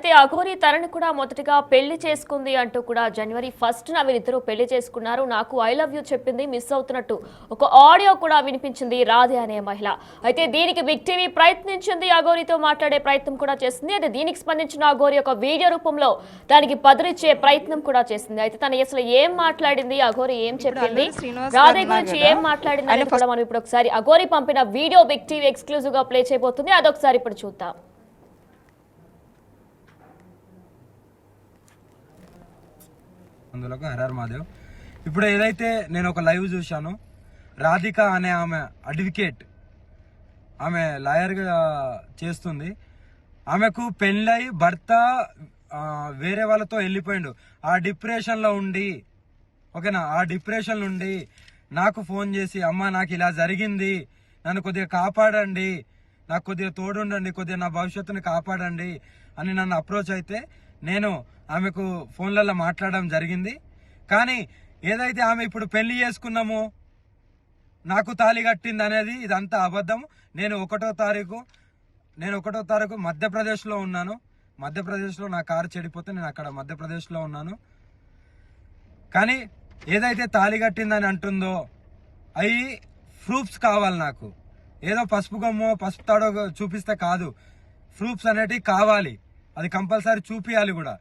అయితే అఘోరి తనని కూడా మొదటగా పెళ్లి చేసుకుంది అంటూ కూడా జనవరి 1న వీరిద్దరూ పెళ్లి చేసుకున్నారు. నాకు ఐ లవ్ యూ చెప్పింది మిస్ అవుతున్నట్టు ఒక ఆడియో కూడా వినిపించింది రాధే అనే మహిళ. అయితే దీనికి బిగ్ టీవీ ప్రయత్నించింది, అఘోరితో మాట్లాడే ప్రయత్నం కూడా చేసింది. అయితే దీనికి స్పందించిన అఘోరి ఒక వీడియో రూపంలో దానికి బదులిచ్చే ప్రయత్నం కూడా చేసింది. అయితే తను అసలు ఏం మాట్లాడింది, అఘోరి ఏం చెప్పింది, రాధే గురించి ఏం మాట్లాడింది అనేది కూడా మనం ఇప్పుడు ఒకసారి అఘోరి పంపిన వీడియో బిగ్ టీవీ ఎక్స్క్లూజివ్ గా ప్లే చేయబోతుంది. అదొకసారి ఇప్పుడు చూద్దాం. అందులోకి హరర్ మాదేవ్. ఇప్పుడు ఏదైతే నేను ఒక లైవ్ చూశాను, రాధిక అనే ఆమె అడ్వకేట్, ఆమె లాయర్గా చేస్తుంది. ఆమెకు పెళ్ళై భర్త వేరే వాళ్ళతో వెళ్ళిపోయిండు. ఆ డిప్రెషన్లో ఉండి, ఓకేనా, ఆ డిప్రెషన్ నుండి నాకు ఫోన్ చేసి, అమ్మ నాకు ఇలా జరిగింది, నన్ను కొద్దిగా కాపాడండి, నాకు కొద్దిగా తోడుండండి, కొద్దిగా నా భవిష్యత్తుని కాపాడండి అని నన్ను అప్రోచ్ అయితే నేను ఆమెకు ఫోన్లలో మాట్లాడడం జరిగింది. కానీ ఏదైతే ఆమె ఇప్పుడు పెళ్లి చేసుకున్నామో, నాకు తాళి కట్టింది అనేది ఇదంతా అబద్ధం. నేను ఒకటో తారీఖు మధ్యప్రదేశ్లో ఉన్నాను. మధ్యప్రదేశ్లో నా కారు చెడిపోతే నేను అక్కడ మధ్యప్రదేశ్లో ఉన్నాను. కానీ ఏదైతే తాళి కట్టిందని అంటుందో అవి ప్రూఫ్స్ కావాలి నాకు. ఏదో పసుపు గమ్మో పసుపు తాడో చూపిస్తే కాదు, ప్రూఫ్స్ అనేటివి కావాలి. అది కంపల్సరీ చూపియాలి కూడా.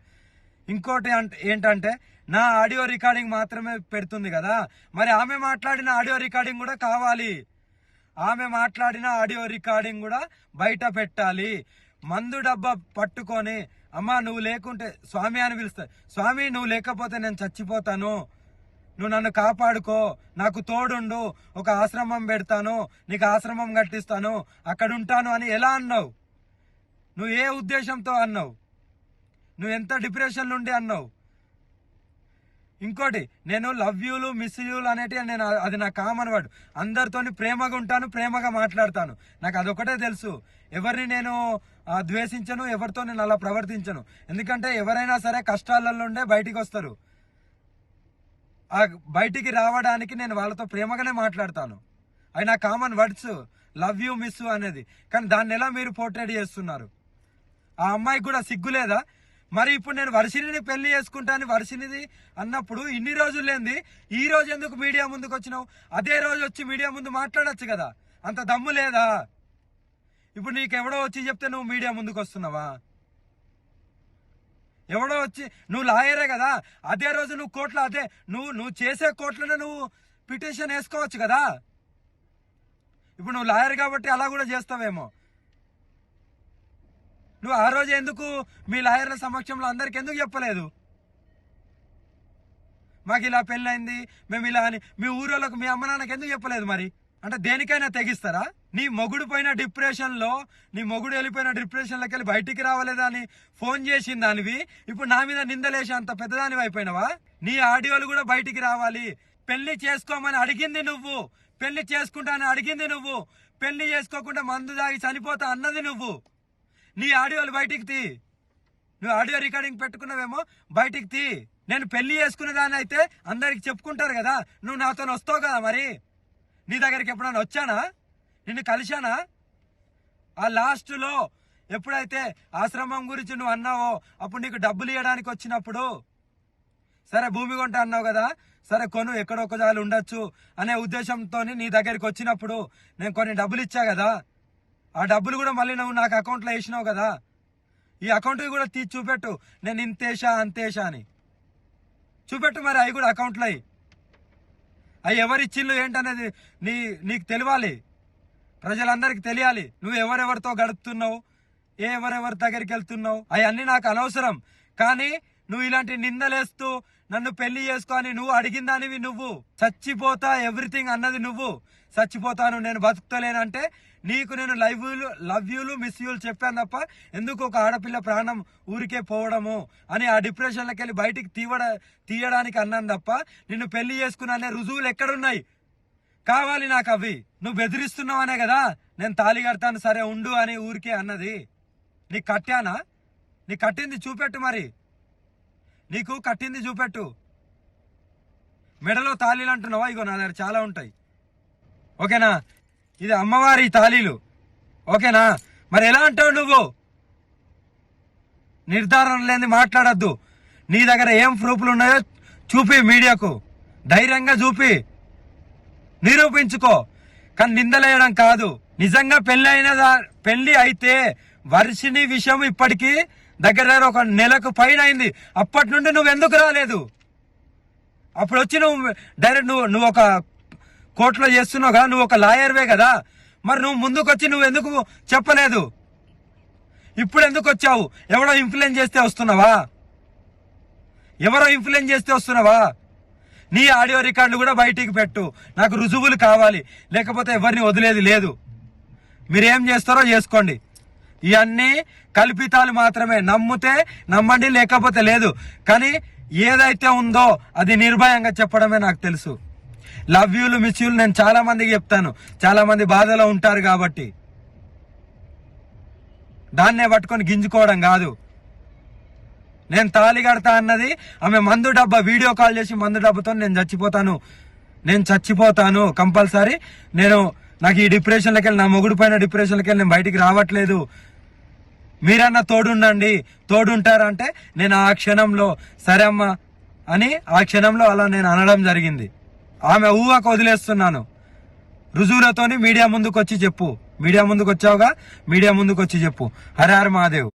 ఇంకోటి ఏంటంటే నా ఆడియో రికార్డింగ్ మాత్రమే పెడుతుంది కదా, మరి ఆమె మాట్లాడిన ఆడియో రికార్డింగ్ కూడా కావాలి. ఆమె మాట్లాడిన ఆడియో రికార్డింగ్ కూడా బయట పెట్టాలి. మందు డబ్బా పట్టుకొని, అమ్మా నువ్వు లేకుంటే స్వామి అని పిలుస్తా, స్వామి నువ్వు లేకపోతే నేను చచ్చిపోతాను, నువ్వు నన్ను కాపాడుకో, నాకు తోడుండు, ఒక ఆశ్రమం పెడతాను, నీకు ఆశ్రమం కట్టిస్తాను, అక్కడ ఉంటాను అని ఎలా అన్నావు? నువ్వు ఏ ఉద్దేశంతో అన్నావు? నువ్వు ఎంత డిప్రెషన్ నుండి అన్నావు? ఇంకోటి, నేను లవ్ యూలు మిస్ యూలు అనేటివి నేను, అది నా కామన్ వర్డ్. అందరితోని ప్రేమగా ఉంటాను, ప్రేమగా మాట్లాడతాను. నాకు అదొకటే తెలుసు. ఎవరిని నేను ద్వేషించను, ఎవరితో నేను అలా ప్రవర్తించను. ఎందుకంటే ఎవరైనా సరే కష్టాలలో ఉండే బయటికి వస్తారు. ఆ బయటికి రావడానికి నేను వాళ్ళతో ప్రేమగానే మాట్లాడతాను. అవి నా common words, love you miss అనేది. కానీ దాన్ని ఎలా మీరు పోర్ట్రేట్ చేస్తున్నారు? ఆ అమ్మాయికి కూడా సిగ్గులేదా? మరి ఇప్పుడు నేను వర్షిణిని పెళ్లి చేసుకుంటాను, వర్షిణిది అన్నప్పుడు ఇన్ని రోజులు లేనిది ఈ రోజు ఎందుకు మీడియా ముందుకు వచ్చినావు? అదే రోజు వచ్చి మీడియా ముందు మాట్లాడచ్చు కదా, అంత దమ్ము లేదా? ఇప్పుడు నీకు ఎవడో వచ్చి చెప్తే నువ్వు మీడియా ముందుకు వస్తున్నావా? ఎవడో వచ్చి, నువ్వు లాయరే కదా, అదే రోజు నువ్వు కోర్టులో, అదే నువ్వు చేసే కోర్టులోనే నువ్వు పిటిషన్ వేసుకోవచ్చు కదా. ఇప్పుడు నువ్వు లాయర్ కాబట్టి అలా కూడా చేస్తావేమో. నువ్వు ఆ రోజు ఎందుకు మీ లాయర్ల సమక్షంలో అందరికి ఎందుకు చెప్పలేదు? మాకు ఇలా పెళ్ళైంది, మేము ఇలా అని మీ ఊరోళ్ళకు, మీ అమ్మ నాన్నకి ఎందుకు చెప్పలేదు? మరి అంటే దేనికైనా తెగిస్తారా? నీ మొగుడు పోయిన డిప్రెషన్లో, నీ మొగుడు వెళ్ళిపోయిన డిప్రెషన్లోకి వెళ్ళి బయటికి రావలేదా అని ఫోన్ చేసిన దానివి ఇప్పుడు నా మీద నిందలేసి అంత పెద్దదానివి అయిపోయినావా? నీ ఆడియోలు కూడా బయటికి రావాలి. పెళ్లి చేసుకోమని అడిగింది నువ్వు, పెళ్లి చేసుకుంటానని అడిగింది నువ్వు, పెళ్లి చేసుకోకుండా మందు తాగి చనిపోతా అన్నది నువ్వు. నీ ఆడియోలు బయటికి తీ. నువ్వు ఆడియో రికార్డింగ్ పెట్టుకున్నావేమో, బయటికి తీ. నేను పెళ్లి చేసుకునే దాన్ని అయితే అందరికి చెప్పుకుంటారు కదా, నువ్వు నాతో వస్తావు కదా. మరి నీ దగ్గరికి ఎప్పుడైనా వచ్చానా? నిన్ను కలిశానా? ఆ లాస్ట్లో ఎప్పుడైతే ఆశ్రమం గురించి నువ్వు అన్నావో అప్పుడు నీకు డబ్బులు ఇవ్వడానికి వచ్చినప్పుడు, సరే భూమి కొంట అన్నావు కదా, సరే కొను, ఎక్కడొక్క జాలు ఉండొచ్చు అనే ఉద్దేశంతో నీ దగ్గరికి వచ్చినప్పుడు నేను కొన్ని డబ్బులు ఇచ్చా కదా, ఆ డబ్బులు కూడా మళ్ళీ నువ్వు నాకు అకౌంట్లో వేసినావు కదా. ఈ అకౌంట్కి కూడా తీసి చూపెట్టు, నేను ఇంతేషా అంతేషా అని చూపెట్టు. మరి అవి కూడా అకౌంట్లో అవి ఎవరిచ్చిళ్ళు ఏంటనేది నీకు తెలియాలి, ప్రజలందరికీ తెలియాలి. నువ్వు ఎవరెవరితో గడుపుతున్నావు, ఎవరెవరి దగ్గరికి వెళ్తున్నావు, అవన్నీ నాకు అనవసరం. కానీ నువ్వు ఇలాంటి నిందలేస్తూ నన్ను పెళ్లి చేసుకో అని నువ్వు అడిగిన దానివి నువ్వు. చచ్చిపోతా ఎవ్రీథింగ్ అన్నది నువ్వు. చచ్చిపోతాను, నేను బతుకుతలేనంటే నీకు నేను లవ్ యూలు మిస్ యూలు చెప్పాను తప్ప ఎందుకు ఒక ఆడపిల్ల ప్రాణం ఊరికే పోవడము అని ఆ డిప్రెషన్లోకి వెళ్ళి బయటికి తీయడానికి అన్నాను తప్ప నిన్ను పెళ్లి చేసుకున్నా అనే రుజువులు ఎక్కడున్నాయి? కావాలి నాకు అవి. నువ్వు బెదిరిస్తున్నావనే కదా నేను తాళి కడతాను, సరే ఉండు అని ఊరికే అన్నది. నీకు కట్టానా? నీకు కట్టింది చూపెట్టు. మరి నీకు కట్టింది చూపెట్టు. మెడలో తాళీలు అంటున్నావా? ఇగో నా దగ్గర చాలా ఉంటాయి, ఓకేనా? ఇది అమ్మవారి తాళీలు, ఓకేనా? మరి ఎలా అంటావు నువ్వు? నిర్ధారణ లేని మాట్లాడద్దు. నీ దగ్గర ఏం ప్రూఫ్లు ఉన్నాయో చూపి, మీడియాకు ధైర్యంగా చూపి నిరూపించుకో. కానీ నిందలేయడం కాదు. నిజంగా పెళ్లి అయితే వర్షిని విషయం ఇప్పటికీ దగ్గర ఒక నెలకు పైన అయింది. అప్పటి నుండి నువ్వు ఎందుకు రాలేదు? అప్పుడు వచ్చి నువ్వు డైరెక్ట్ నువ్వు ఒక కోర్టులో చేస్తున్నావు కదా, నువ్వు ఒక లాయర్వే కదా, మరి నువ్వు ముందుకు వచ్చి నువ్వు ఎందుకు చెప్పలేదు? ఇప్పుడు ఎందుకు వచ్చావు? ఎవరో ఇన్ఫ్లుయెన్స్ చేస్తే వస్తున్నావా? నీ ఆడియో రికార్డులు కూడా బయటికి పెట్టు. నాకు రుజువులు కావాలి, లేకపోతే ఎవరిని వదిలేది లేదు. మీరేం చేస్తారో చేసుకోండి. ఇవన్నీ కల్పితాలు మాత్రమే. నమ్మితే నమ్మండి, లేకపోతే లేదు. కానీ ఏదైతే ఉందో అది నిర్భయంగా చెప్పడమే నాకు తెలుసు. లవ్ యూలు, మిస్ యూలు నేను చాలా మందికి చెప్తాను. చాలా మంది బాధలో ఉంటారు కాబట్టి దాన్నే పట్టుకొని గింజుకోవడం కాదు. నేను తాళి కడతా అన్నది ఆమె మందు డబ్బా వీడియో కాల్ చేసి మందు డబ్బాతో నేను చచ్చిపోతాను కంపల్సరీ. నాకు ఈ డిప్రెషన్లోకి వెళ్ళి, నా మొగుడు పైన డిప్రెషన్లోకి వెళ్ళి నేను బయటికి రావట్లేదు, మీరన్నా తోడుంటారంటే నేను ఆ క్షణంలో సరే అమ్మా అని ఆ క్షణంలో అలా నేను అనడం జరిగింది. ఆమె ఊహకు వదిలేస్తున్నాను. రుజువులతోని మీడియా ముందుకు వచ్చి చెప్పు. మీడియా ముందుకు వచ్చావుగా, మీడియా ముందుకు వచ్చి చెప్పు. హర హర మహాదేవ్.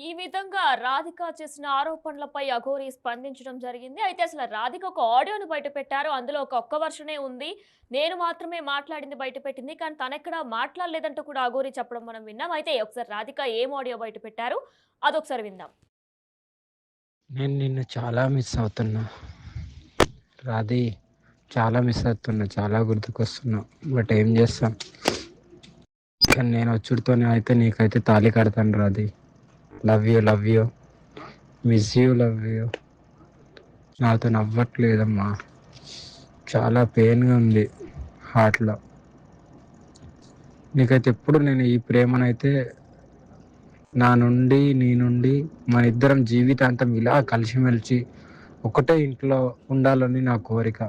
ఈ విధంగా రాధిక చేసిన ఆరోపణలపై అఘోరి స్పందించడం జరిగింది. అయితే అసలు రాధిక ఒక ఆడియోను బయట పెట్టారు. అందులో ఒక్క వర్షనే ఉంది, నేను మాత్రమే మాట్లాడింది బయట పెట్టింది, కానీ తనెక్కడా మాట్లాడలేదంటూ కూడా అఘోరి చెప్పడం మనం విన్నాం. అయితే ఒకసారి రాధిక ఏం ఆడియో బయట పెట్టారు అదొకసారి విందాం. నేను నిన్ను చాలా మిస్ అవుతున్నా రాధి, చాలా మిస్ అవుతున్నా, చాలా గుర్తుకొస్తున్నా. బట్ ఏం చేస్తాం, కానీ నేను వచ్చుడితోనే అయితే నీకైతే తాళి కడతాను Radhi. Love you miss you, love you. నాతో నవ్వట్లేదమ్మా, చాలా పెయిన్గా ఉంది హార్ట్లో. నీకైతే ఎప్పుడు నేను ఈ ప్రేమనైతే నీ నుండి మన ఇద్దరం జీవితాంతం ఇలా కలిసిమెలిసి ఒకటే ఇంట్లో ఉండాలని నా కోరిక.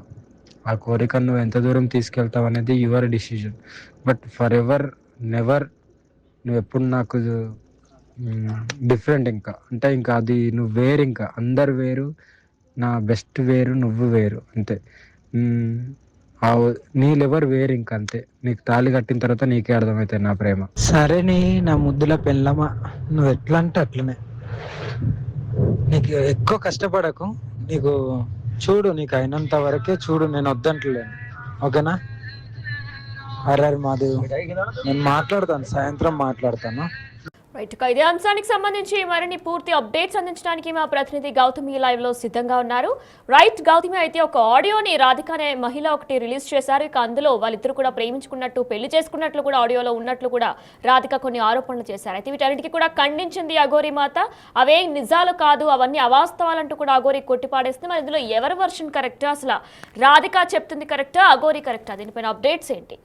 ఆ కోరిక నువ్వు ఎంత దూరం తీసుకెళ్తావు అనేది your decision. But for ever never నువ్వు ఎప్పుడు నాకు డిఫరెంట్. ఇంకా అది నువ్వు వేరు, ఇంకా అందరు వేరు, నా బెస్ట్ వేరు, నువ్వు వేరు, అంతే. నీ లెవర్ వేరు, ఇంకా అంతే. నీకు తాళి కట్టిన తర్వాత నీకే అర్థమవుతుంది నా ప్రేమ. సరే నా ముద్దుల పెళ్ళమా, నువ్వు ఎట్లా అంటే అట్లనే. నీకు ఎక్కువ కష్టపడకు, నీకు చూడు, నీకు అయినంత వరకే చూడు, నేను వద్దంటలేను, ఓకేనా? హర్రర్ మాధవ్, నేను మాట్లాడతాను, సాయంత్రం మాట్లాడతాను. రైట్, ఇదే అంశానికి సంబంధించి మరిన్ని పూర్తి అప్డేట్స్ అందించడానికి మా ప్రతినిధి గౌతమి లైవ్ లో సిద్ధంగా ఉన్నారు. రైట్ గౌతమి, అయితే ఒక ఆడియోని రాధిక అనే మహిళ ఒకటి రిలీజ్ చేశారు. ఇక అందులో వాళ్ళిద్దరు కూడా ప్రేమించుకున్నట్టు, పెళ్లి చేసుకున్నట్లు కూడా ఆడియోలో ఉన్నట్లు కూడా రాధిక కొన్ని ఆరోపణలు చేశారు. అయితే వీటన్నిటికీ కూడా ఖండించింది అఘోరి మాత. అవే నిజాలు కాదు, అవన్నీ అవాస్తవాలంటూ కూడా అఘోరి కొట్టిపాడేస్తుంది. మరి ఇందులో ఎవరి వర్షన్ కరెక్టా, అసలు రాధిక చెప్తుంది కరెక్టా, అఘోరి కరెక్టా, దీనిపైన అప్డేట్స్ ఏంటి?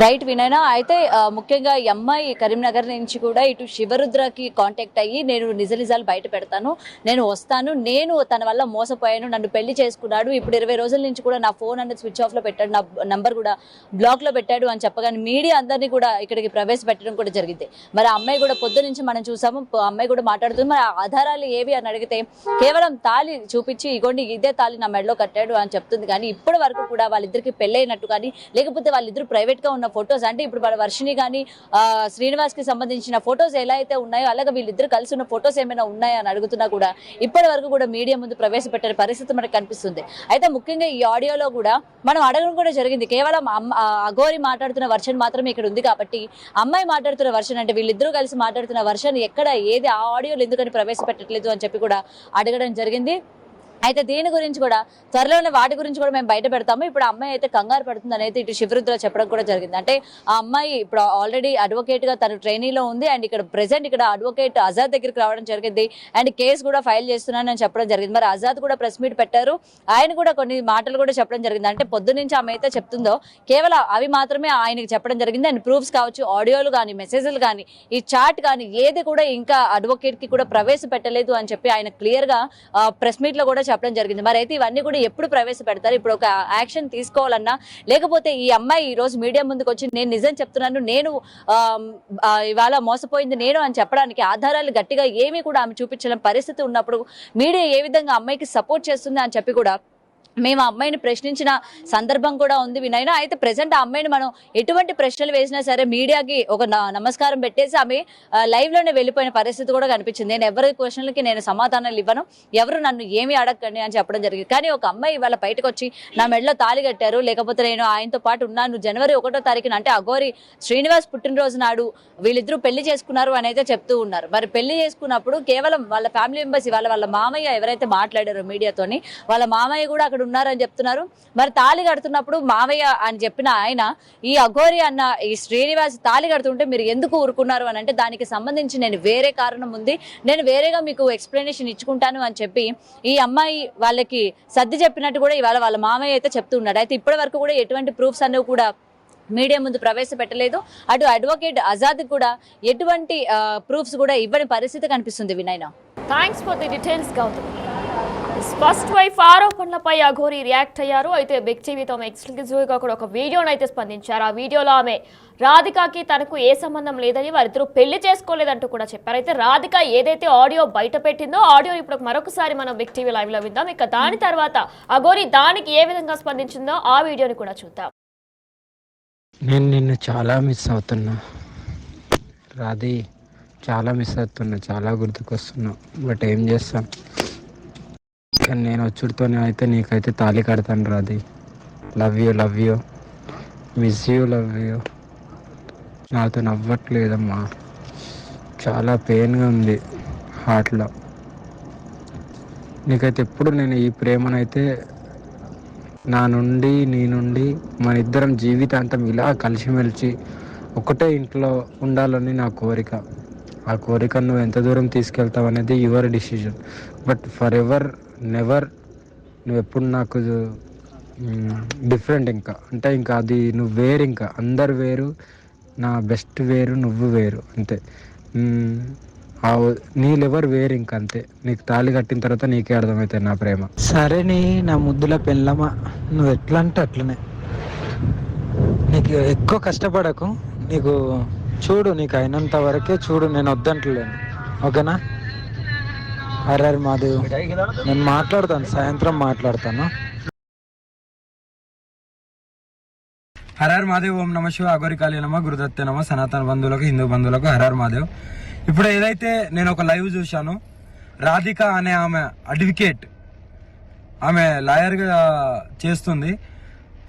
రైట్ వినయనా, అయితే ముఖ్యంగా ఈ అమ్మాయి కరీంనగర్ నుంచి కూడా ఇటు శివరుద్రకి కాంటాక్ట్ అయ్యి నేను నిజాలు బయట పెడతాను, నేను వస్తాను, నేను తన వల్ల మోసపోయాను, నన్ను పెళ్లి చేసుకున్నాడు, ఇప్పుడు 20 రోజుల నుంచి కూడా నా ఫోన్ అనేది స్విచ్ ఆఫ్ లో పెట్టాడు, నా నంబర్ కూడా బ్లాక్ లో పెట్టాడు అని చెప్పగానే మీడియా అందరినీ కూడా ఇక్కడికి ప్రవేశపెట్టడం కూడా జరిగింది. మరి ఆ అమ్మాయి కూడా పొద్దు నుంచి మనం చూసాము, అమ్మాయి కూడా మాట్లాడుతుంది. మరి ఆధారాలు ఏవి అని అడిగితే కేవలం తాళి చూపించి ఇగోండి ఇదే తాళి నా మెడలో కట్టాడు అని చెప్తుంది. కానీ ఇప్పటి వరకు కూడా వాళ్ళిద్దరికి పెళ్ళైనట్టు కానీ, లేకపోతే వాళ్ళిద్దరు ప్రైవేట్ గా ఉన్న ఫొటోస్, అంటే ఇప్పుడు వర్షిని కానీ శ్రీనివాస్ కి సంబంధించిన ఫొటోస్ ఎలా అయితే ఉన్నాయో అలాగే వీళ్ళిద్దరు కలిసి ఉన్న ఫొటోస్ ఏమైనా ఉన్నాయా అని అడుగుతున్నా కూడా ఇప్పటి వరకు కూడా మీడియా ముందు ప్రవేశపెట్టే పరిస్థితి మనకు కనిపిస్తుంది. అయితే ముఖ్యంగా ఈ ఆడియోలో కూడా మనం అడగడం కూడా జరిగింది, కేవలం అఘోరి మాట్లాడుతున్న వర్షన్ మాత్రమే ఇక్కడ ఉంది కాబట్టి అమ్మాయి మాట్లాడుతున్న వర్షన్, అంటే వీళ్ళిద్దరూ కలిసి మాట్లాడుతున్న వర్షన్ ఎక్కడ, ఏది ఆ ఆడియోలు ఎందుకని ప్రవేశపెట్టట్లేదు అని చెప్పి కూడా అడగడం జరిగింది. అయితే దీని గురించి కూడా త్వరలోనే వాటి గురించి కూడా మేము బయట పెడతాము. ఇప్పుడు అమ్మాయి అయితే కంగారు పడుతుంది అనేది ఇటు శివరుద్ర చెప్పడం కూడా జరిగింది. అంటే ఆ అమ్మాయి ఇప్పుడు ఆల్రెడీ అడ్వకేట్ గా తను ట్రైనీలో ఉంది, అండ్ ఇక్కడ ప్రెసెంట్ ఇక్కడ అడ్వకేట్ ఆజాద్ దగ్గరికి రావడం జరిగింది, అండ్ కేసు కూడా ఫైల్ చేస్తున్నానని చెప్పడం జరిగింది. మరి ఆజాద్ కూడా ప్రెస్ మీట్ పెట్టారు, ఆయన కూడా కొన్ని మాటలు కూడా చెప్పడం జరిగింది. అంటే పొద్దు నుంచి ఆమె అయితే చెప్తుందో కేవలం అవి మాత్రమే ఆయనకి చెప్పడం జరిగింది, అండ్ ప్రూఫ్స్ కావచ్చు, ఆడియోలు కానీ, మెసేజ్లు కానీ, ఈ చాట్ కానీ ఏది కూడా ఇంకా అడ్వకేట్ కి కూడా ప్రవేశపెట్టలేదు అని చెప్పి ఆయన క్లియర్ గా ప్రెస్ మీట్ లో కూడా చెప్పడం జరిగింది. మరి అయితే ఇవన్నీ కూడా ఎప్పుడు ప్రవేశపెడతారు? ఇప్పుడు ఒక యాక్షన్ తీసుకోవాలన్నా, లేకపోతే ఈ అమ్మాయి ఈ రోజు మీడియా ముందుకు వచ్చి నేను నిజం చెప్తున్నాను, నేను ఇవాళ మోసపోయింది నేను అని చెప్పడానికి ఆధారాలు గట్టిగా ఏమీ కూడా ఆమె చూపించలేని పరిస్థితి ఉన్నప్పుడు మీడియా ఏ విధంగా అమ్మాయికి సపోర్ట్ చేస్తుంది అని చెప్పి కూడా మేము ఆ అమ్మాయిని ప్రశ్నించిన సందర్భం కూడా ఉంది వినైనా. అయితే ప్రెసెంట్ ఆ అమ్మాయిని మనం ఎటువంటి ప్రశ్నలు వేసినా సరే మీడియాకి ఒక నమస్కారం పెట్టేసి ఆమె లైవ్ లోనే వెళ్ళిపోయిన పరిస్థితి కూడా కనిపించింది. నేను ఎవరి క్వశ్చన్లకి నేను సమాధానాలు ఇవ్వను, ఎవరు నన్ను ఏమీ అడగండి అని చెప్పడం జరిగింది. కానీ ఒక అమ్మాయి ఇవాళ బయటకు వచ్చి నా మెడలో తాళి కట్టారు, లేకపోతే నేను ఆయనతో పాటు ఉన్నాను, జనవరి 1వ తారీఖున అంటే అఘోరి శ్రీనివాస్ పుట్టినరోజు నాడు వీళ్ళిద్దరూ పెళ్లి చేసుకున్నారు అని అయితే చెప్తూ ఉన్నారు. మరి పెళ్లి చేసుకున్నప్పుడు కేవలం వాళ్ళ ఫ్యామిలీ మెంబర్స్, వాళ్ళ మామయ్య ఎవరైతే మాట్లాడారో మీడియాతోని, వాళ్ళ మామయ్య కూడా అక్కడ ఉన్నారని చెప్తున్నారు. మరి తాళి కడుతున్నప్పుడు మావయ్య అని చెప్పిన ఆయన ఈ అఘోరి అన్న ఈ శ్రీనివాస్ తాళి కడుతుంటే మీరు ఎందుకు ఊరుకున్నారు అని అంటే దానికి సంబంధించి నేను వేరే కారణం ఉంది, నేను వేరేగా మీకు ఎక్స్ప్లెనేషన్ ఇచ్చుకుంటాను అని చెప్పి ఈ అమ్మాయి వాళ్ళకి సర్ది చెప్పినట్టు కూడా ఇవాళ వాళ్ళ మామయ్య అయితే చెప్తున్నాడు. అయితే ఇప్పటి వరకు కూడా ఎటువంటి ప్రూఫ్స్ అనేవి కూడా మీడియా ముందు ప్రవేశపెట్టలేదు. అటు అడ్వకేట్ ఆజాద్ కూడా ఎటువంటి ప్రూఫ్స్ కూడా ఇవ్వని పరిస్థితి కనిపిస్తుంది. వినైనా, thanks for the details Gautam. First wife ఆరోపణలపై అఘోరి రియాక్ట్ అయ్యారు. అయితే బిగ్ టీవీతో ఎక్స్క్లూజివ్ గా కూడా ఒక వీడియోను అయితే స్పందించారు. ఆ వీడియోలో ఆమె రాధికాకి తనకు ఏ సంబంధం లేదని, వారిద్దరూ పెళ్లి చేసుకోలేదంటూ కూడా చెప్పారు. అయితే రాధిక ఏదైతే ఆడియో బయట పెట్టిందో ఆడియో ఇప్పుడు మరొకసారి మనం బిగ్ టీవీ లైవ్ లో విద్దాం. ఇక దాని తర్వాత అఘోరి దానికి ఏ విధంగా స్పందించిందో ఆ వీడియోని కూడా చూద్దాం. నేను నిన్ను చాలా మిస్ అవుతున్నా రాధి, చాలా మిస్ అవుతున్నా, చాలా గుర్తుకొస్తున్నా. బట్ ఏం చేస్తాం, కానీ నేను వచ్చుడితోనే అయితే నీకైతే తాళి కడతాను Radhi. Love you miss you, love you. నాతో నవ్వట్లేదమ్మా, చాలా పెయిన్గా ఉంది హార్ట్లో. నీకైతే ఎప్పుడు నేను ఈ ప్రేమనైతే నీ నుండి మన ఇద్దరం జీవితాంతం ఇలా కలిసిమెలిసి ఒకటే ఇంట్లో ఉండాలని నా కోరిక. ఆ కోరిక నువ్వు ఎంత దూరం తీసుకెళ్తావు అనేది your decision. But for ever never నువ్వు ఎప్పుడు నాకు డిఫరెంట్. ఇంకా అది నువ్వు వేరు, ఇంకా అందరు వేరు, నా బెస్ట్ వేరు, నువ్వు వేరు, అంతే. నీ లెవర్ వేరు, ఇంక అంతే. నీకు తాళి కట్టిన తర్వాత నీకే అర్థమవుతుంది నా ప్రేమ. సరే నీ నా ముద్దుల పెళ్ళమా, నువ్వు ఎట్లా అంటే అట్లనే. నీకు ఎక్కువ కష్టపడకు, నీకు చూడు, నీకు అయినంత వరకే చూడు, నేను వద్దంటలేను, ఓకేనా? అరే మాధవ్, నేను మాట్లాడతాను, సాయంత్రం మాట్లాడతాను. హరహర్ మహాదేవ్. ఓం నమ శివ, అఘోరి కాళీ నమ, గురుదత్తే నమ, సనాతన బంధువులకు, హిందూ బంధువులకు హరహర్ మహాదేవ్. ఇప్పుడు ఏదైతే నేను ఒక లైవ్ చూశాను, రాధిక అనే ఆమె అడ్వకేట్, ఆమె లాయర్గా చేస్తుంది.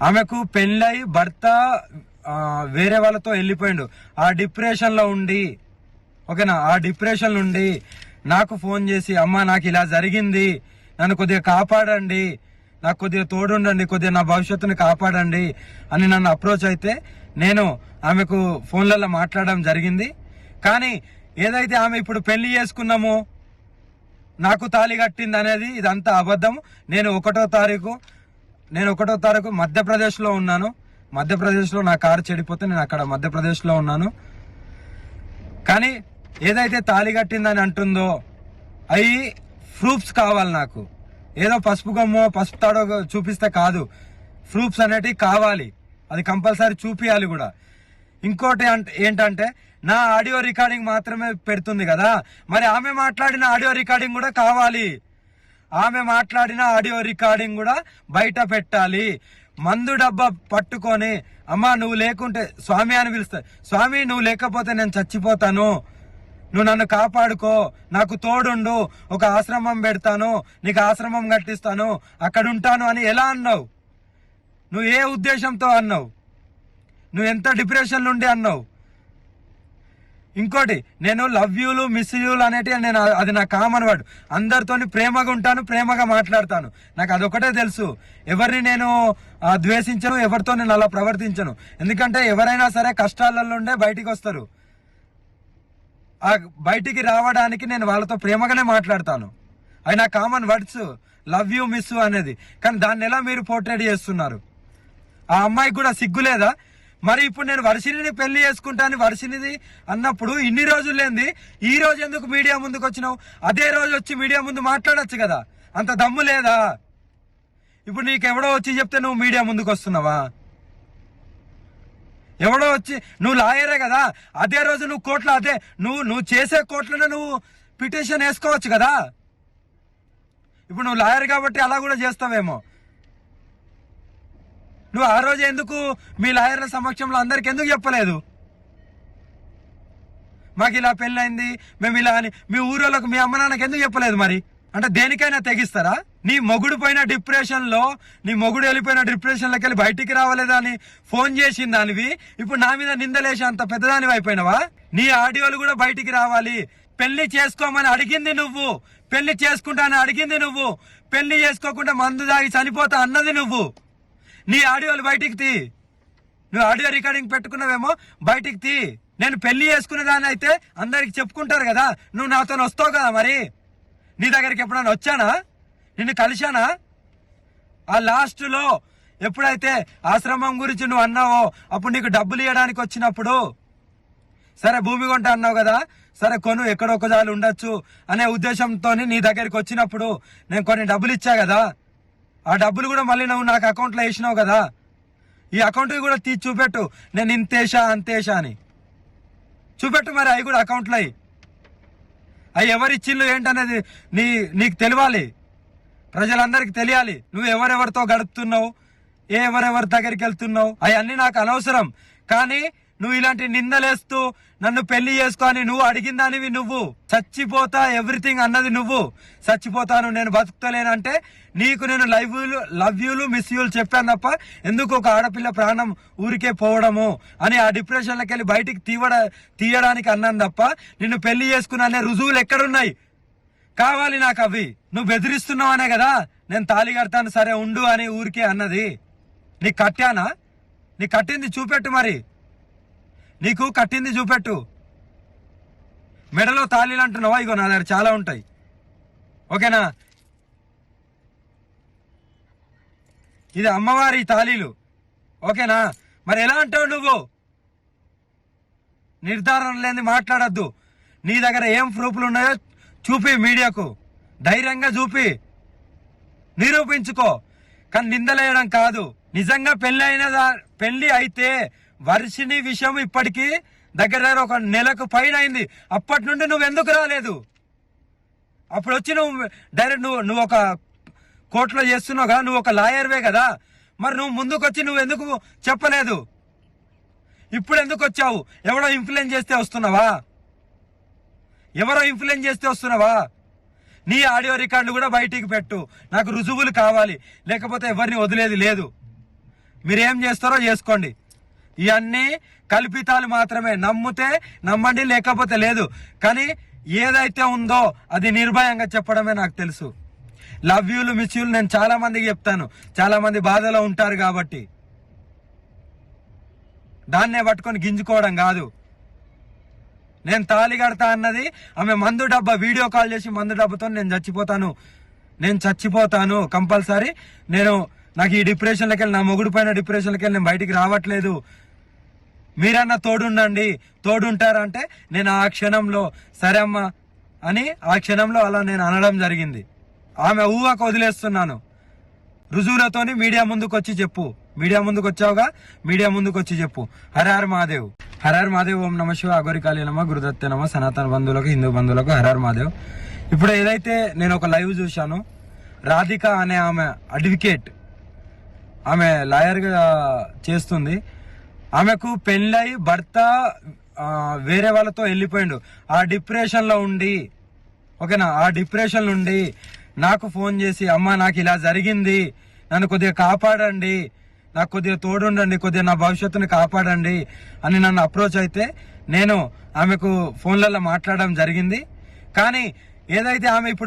ఆమెకు పెళ్ళై భర్త వేరే వాళ్ళతో వెళ్ళిపోయిండు. ఆ డిప్రెషన్లో ఉండి, ఓకేనా, ఆ డిప్రెషన్ నుండి నాకు ఫోన్ చేసి, అమ్మ నాకు ఇలా జరిగింది, నన్ను కొద్దిగా కాపాడండి, నాకు కొద్దిగా తోడుండండి, కొద్దిగా నా భవిష్యత్తుని కాపాడండి అని నన్ను అప్రోచ్ అయితే నేను ఆమెకు ఫోన్లలో మాట్లాడడం జరిగింది. కానీ ఏదైతే ఆమె ఇప్పుడు పెళ్లి చేసుకున్నామో, నాకు తాళి కట్టింది అనేది ఇదంతా అబద్ధం. నేను 1వ తారీఖు మధ్యప్రదేశ్లో ఉన్నాను. మధ్యప్రదేశ్లో నా కారు చెడిపోతే నేను అక్కడ మధ్యప్రదేశ్లో ఉన్నాను. కానీ ఏదైతే తాళి కట్టిందని అంటుందో అవి ప్రూఫ్స్ కావాలి నాకు. ఏదో పసుపు గమ్మో పసుపు తాడో చూపిస్తే కాదు, ప్రూఫ్స్ అనేటివి కావాలి. అది కంపల్సరీ చూపియాలి కూడా. ఇంకోటి ఏంటంటే నా ఆడియో రికార్డింగ్ మాత్రమే పెడుతుంది కదా, మరి ఆమె మాట్లాడిన ఆడియో రికార్డింగ్ కూడా కావాలి. ఆమె మాట్లాడిన ఆడియో రికార్డింగ్ కూడా బయట పెట్టాలి. మందు డబ్బా పట్టుకొని, అమ్మా నువ్వు లేకుంటే స్వామి అని పిలుస్తా, స్వామి నువ్వు లేకపోతే నేను చచ్చిపోతాను, నువ్వు నన్ను కాపాడుకో, నాకు తోడుండు, ఒక ఆశ్రమం పెడతాను, నీకు ఆశ్రమం కట్టిస్తాను, అక్కడ ఉంటాను అని ఎలా అన్నావు? నువ్వు ఏ ఉద్దేశంతో అన్నావు? నువ్వు ఎంత డిప్రెషన్ నుండి అన్నావు? ఇంకోటి, నేను లవ్ యూలు మిస్ యూలు అనేటివి నేను, అది నా కామన్ వర్డ్. అందరితోని ప్రేమగా ఉంటాను, ప్రేమగా మాట్లాడతాను. నాకు అదొకటే తెలుసు. ఎవరిని నేను ద్వేషించను, ఎవరితో నేను అలా ప్రవర్తించను. ఎందుకంటే ఎవరైనా సరే కష్టాలలో ఉండే బయటికి వస్తారు. ఆ బయటికి రావడానికి నేను వాళ్ళతో ప్రేమగానే మాట్లాడతాను. అవి నా common words, love you miss అనేది. కానీ దాన్ని ఎలా మీరు పోర్ట్రేట్ చేస్తున్నారు? ఆ అమ్మాయికి కూడా సిగ్గులేదా? మరి ఇప్పుడు నేను వర్షిణిని పెళ్లి చేసుకుంటాను, వర్షిణిది అన్నప్పుడు ఇన్ని రోజులు లేంది ఈ రోజు ఎందుకు మీడియా ముందుకు వచ్చినావు? అదే రోజు వచ్చి మీడియా ముందు మాట్లాడొచ్చు కదా. అంత దమ్ము లేదా? ఇప్పుడు నీకెవడో వచ్చి చెప్తే నువ్వు మీడియా ముందుకు వస్తున్నావా? ఎవడో వచ్చి, నువ్వు లాయరే కదా, అదే రోజు నువ్వు కోర్టులో అదే నువ్వు చేసే కోర్టులోనే నువ్వు పిటిషన్ వేసుకోవచ్చు కదా. ఇప్పుడు నువ్వు లాయర్ కాబట్టి అలా కూడా చేస్తావేమో. నువ్వు ఆ రోజు ఎందుకు మీ లాయర్ల సమక్షంలో అందరికి ఎందుకు చెప్పలేదు? మాకు ఇలా పెళ్ళైంది, మేము ఇలా అని మీ ఊరోళ్ళకు మీ అమ్మ నాన్నకి ఎందుకు చెప్పలేదు? మరి అంటే దేనికైనా తెగిస్తారా? నీ మొగుడు పోయిన డిప్రెషన్లో, నీ మొగుడు వెళ్ళిపోయిన డిప్రెషన్లోకి వెళ్ళి బయటికి రావలేదా అని ఫోన్ చేసిన దానివి ఇప్పుడు నా మీద నిందలేసి అంత పెద్దదానివి అయిపోయినావా? నీ ఆడియోలు కూడా బయటికి రావాలి. పెళ్లి చేసుకోమని అడిగింది నువ్వు, పెళ్లి చేసుకుంటానని అడిగింది నువ్వు, పెళ్లి చేసుకోకుండా మందు తాగి చనిపోతా అన్నది నువ్వు. నీ ఆడియోలు బయటికి తీ. నువ్వు ఆడియో రికార్డింగ్ పెట్టుకున్నావేమో, బయటికి తీ. నేను పెళ్లి చేసుకునే దాన్ని అయితే అందరికి చెప్పుకుంటారు కదా, నువ్వు నాతో వస్తావు కదా. మరి నీ దగ్గరికి ఎప్పుడైనా వచ్చానా? నిన్ను కలిశానా? ఆ లాస్ట్లో ఎప్పుడైతే ఆశ్రమం గురించి నువ్వు అన్నావో అప్పుడు నీకు డబ్బులు ఇవ్వడానికి వచ్చినప్పుడు, సరే భూమి కొంట అన్నావు కదా, సరే కొను, ఎక్కడో ఒకదాలు ఉండొచ్చు అనే ఉద్దేశంతో నీ దగ్గరికి వచ్చినప్పుడు నేను కొన్ని డబ్బులు ఇచ్చా కదా. ఆ డబ్బులు కూడా మళ్ళీ నువ్వు నాకు అకౌంట్లో వేసినావు కదా. ఈ అకౌంట్ కూడా తీసి చూపెట్టు, నేను ఇంతేషా అంతేషా అని చూపెట్టు. మరి అవి కూడా అకౌంట్లో అవి ఎవరిచ్చిళ్ళు ఏంటనేది నీకు తెలియాలి, ప్రజలందరికీ తెలియాలి. నువ్వు ఎవరెవరితో గడుపుతున్నావు, ఎవరెవరి దగ్గరికి వెళ్తున్నావు, అవన్నీ నాకు అనవసరం. కానీ నువ్వు ఇలాంటి నిందలేస్తూ నన్ను పెళ్లి చేసుకొని నువ్వు అడిగిన దానివి, నువ్వు చచ్చిపోతా ఎవ్రీథింగ్ అన్నది నువ్వు. చచ్చిపోతాను, నేను బతుకుతలేనంటే నీకు నేను లవ్ యూలు మిస్ యూలు చెప్పాను తప్ప ఎందుకు ఒక ఆడపిల్ల ప్రాణం ఊరికే పోవడము అని ఆ డిప్రెషన్లోకి వెళ్ళి బయటికి తీయడానికి అన్నాను తప్ప నిన్ను పెళ్లి చేసుకున్నా అనే రుజువులు ఎక్కడున్నాయి? కావాలి నాకు అవి. నువ్వు బెదిరిస్తున్నావు అనే కదా నేను తాళి కడతాను, సరే ఉండు అని ఊరికే అన్నది. నీకు కట్టానా? నీకు కట్టింది చూపెట్టు. మరి నీకు కట్టింది చూపెట్టు. మెడలో తాళీలు అంటున్నావా? ఇగో నా దగ్గర చాలా ఉంటాయి, ఓకేనా? ఇది అమ్మవారి తాళీలు, ఓకేనా? మరి ఎలా అంటావు నువ్వు? నిర్ధారణ లేని మాట్లాడద్దు. నీ దగ్గర ఏం ప్రూఫ్లు ఉన్నాయో చూపి, మీడియాకు ధైర్యంగా చూపి, నిరూపించుకో. కానీ నిందలేయడం కాదు. నిజంగా పెళ్లి అయితే వర్షిని విషయం ఇప్పటికీ దగ్గర ఒక నెలకు పైన అయింది. అప్పటి నుండి నువ్వు ఎందుకు రాలేదు? అప్పుడు వచ్చి నువ్వు డైరెక్ట్ నువ్వు ఒక కోర్టులో చేస్తున్నావు కదా, నువ్వు ఒక లాయర్వే కదా, మరి నువ్వు ముందుకు వచ్చి నువ్వు ఎందుకు చెప్పలేదు? ఇప్పుడు ఎందుకు వచ్చావు? ఎవరో ఇన్ఫ్లుయెన్స్ చేస్తే వస్తున్నావా? ఎవరో ఇన్ఫ్లుయెన్స్ చేస్తే వస్తున్నావా? నీ ఆడియో రికార్డులు కూడా బయటికి పెట్టు, నాకు రుజువులు కావాలి, లేకపోతే ఎవరిని వదిలేది లేదు. మీరేం చేస్తారో చేసుకోండి. ఇవన్నీ కల్పితాలు మాత్రమే. నమ్మితే నమ్మండి, లేకపోతే లేదు. కానీ ఏదైతే ఉందో అది నిర్భయంగా చెప్పడమే నాకు తెలుసు. లవ్ యూలు మిస్ యూలు నేను చాలా మందికి చెప్తాను, చాలా మంది బాధలో ఉంటారు కాబట్టి. దాన్నే పట్టుకొని గింజుకోవడం కాదు. నేను తాళి కడతా అన్నది ఆమె మందు డబ్బా వీడియో కాల్ చేసి మందు డబ్బాతో నేను చచ్చిపోతాను కంపల్సరీ, నాకు ఈ డిప్రెషన్లోకి వెళ్ళి, నా మొగుడు పైన డిప్రెషన్లోకి వెళ్ళి నేను బయటికి రావట్లేదు, మీరన్నా తోడుంటారంటే నేను ఆ క్షణంలో సరే అమ్మా అని ఆ క్షణంలో అలా నేను అనడం జరిగింది. ఆమె ఊహకు వదిలేస్తున్నాను. రుజువులతోని మీడియా ముందుకు వచ్చి చెప్పు. మీడియా ముందుకు వచ్చావుగా, మీడియా ముందుకు వచ్చి చెప్పు. హర హర మహాదేవ్, హర హర మహాదేవ్, ఓం నమ శివ, అఘోరికాళీ నమ, గురుదత్తే నమ, సనాతన బంధువులకు, హిందూ బంధువులకు హర హర మహాదేవ్. ఇప్పుడు ఏదైతే నేను ఒక లైవ్ చూశాను, రాధిక అనే ఆమె అడ్వకేట్, ఆమె లాయర్గా చేస్తుంది. ఆమెకు పెళ్ళై భర్త వేరే వాళ్ళతో వెళ్ళిపోయిండు. ఆ డిప్రెషన్లో ఉండి, ఓకేనా, ఆ డిప్రెషన్ నుండి నాకు ఫోన్ చేసి, అమ్మ నాకు ఇలా జరిగింది, నన్ను కొద్దిగా కాపాడండి, నాకు కొద్దిగా తోడుండండి, కొద్దిగా నా భవిష్యత్తుని కాపాడండి అని నన్ను అప్రోచ్ అయితే నేను ఆమెకు ఫోన్లలో మాట్లాడడం జరిగింది. కానీ ఏదైతే ఆమె ఇప్పుడు